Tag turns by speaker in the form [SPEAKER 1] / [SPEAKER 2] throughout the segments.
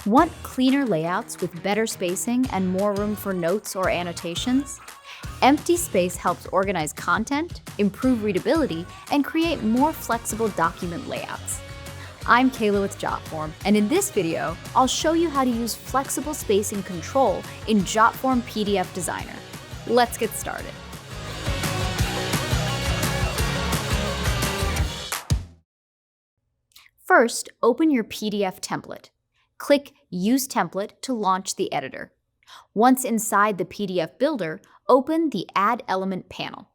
[SPEAKER 1] Want cleaner layouts with better spacing and more room for notes or annotations? Empty space helps organize content, improve readability, and create more flexible document layouts. I'm Kayla with Jotform, and in this video, I'll show you how to use flexible spacing control in Jotform PDF Designer. Let's get started. First, open your PDF template. Click Use Template to launch the editor. Once inside the PDF Builder, open the Add Element panel.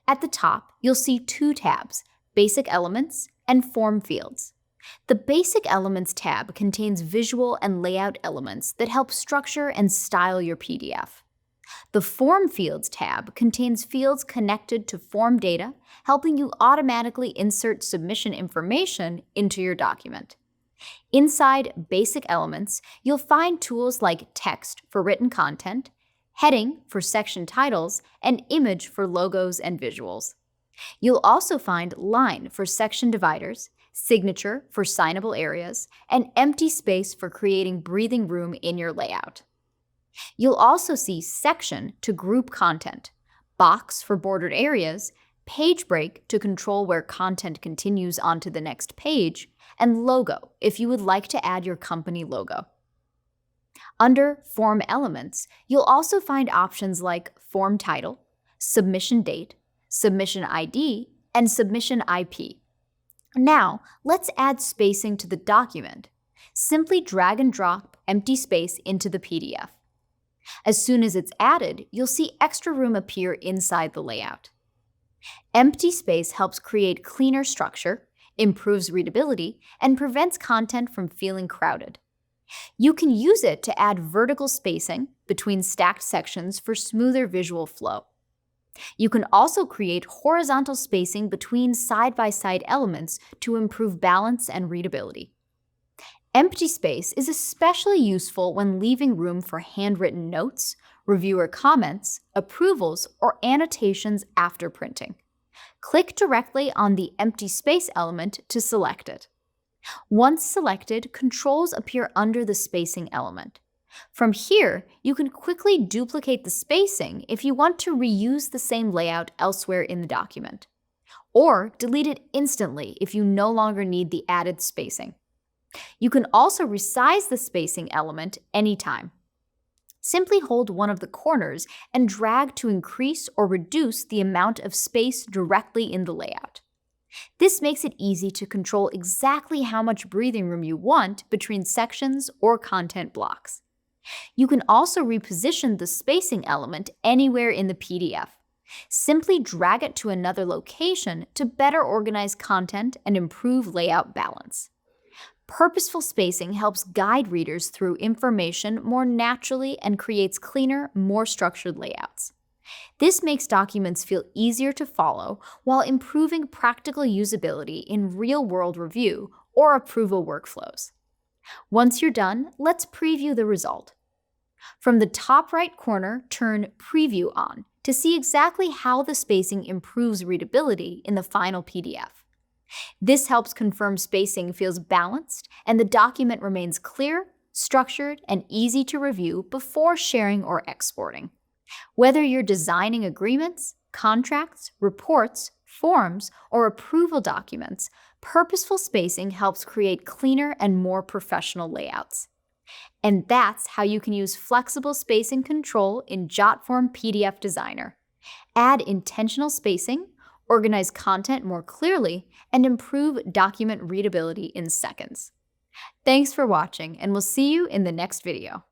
[SPEAKER 1] At the top, you'll see two tabs, Basic Elements and Form Fields. The Basic Elements tab contains visual and layout elements that help structure and style your PDF. The Form Fields tab contains fields connected to form data, helping you automatically insert submission information into your document. Inside Basic Elements, you'll find tools like Text for written content, Heading for section titles, and Image for logos and visuals. You'll also find Line for section dividers, Signature for signable areas, and Empty Space for creating breathing room in your layout. You'll also see Section to group content, Box for bordered areas, Page Break to control where content continues onto the next page, and Logo if you would like to add your company logo. Under Form Elements, you'll also find options like Form Title, Submission Date, Submission ID, and Submission IP. Now, let's add spacing to the document. Simply drag and drop empty space into the PDF. As soon as it's added, you'll see extra room appear inside the layout. Empty space helps create cleaner structure, improves readability, and prevents content from feeling crowded. You can use it to add vertical spacing between stacked sections for smoother visual flow. You can also create horizontal spacing between side-by-side elements to improve balance and readability. Empty space is especially useful when leaving room for handwritten notes, reviewer comments, approvals, or annotations after printing. Click directly on the empty space element to select it. Once selected, controls appear under the spacing element. From here, you can quickly duplicate the spacing if you want to reuse the same layout elsewhere in the document, or delete it instantly if you no longer need the added spacing. You can also resize the spacing element anytime. Simply hold one of the corners and drag to increase or reduce the amount of space directly in the layout. This makes it easy to control exactly how much breathing room you want between sections or content blocks. You can also reposition the spacing element anywhere in the PDF. Simply drag it to another location to better organize content and improve layout balance. Purposeful spacing helps guide readers through information more naturally and creates cleaner, more structured layouts. This makes documents feel easier to follow while improving practical usability in real-world review or approval workflows. Once you're done, let's preview the result. From the top right corner, turn Preview on to see exactly how the spacing improves readability in the final PDF. This helps confirm spacing feels balanced and the document remains clear, structured, and easy to review before sharing or exporting. Whether you're designing agreements, contracts, reports, forms, or approval documents, purposeful spacing helps create cleaner and more professional layouts. And that's how you can use flexible spacing control in Jotform PDF Designer. Add intentional spacing, organize content more clearly, and improve document readability in seconds. Thanks for watching, and we'll see you in the next video.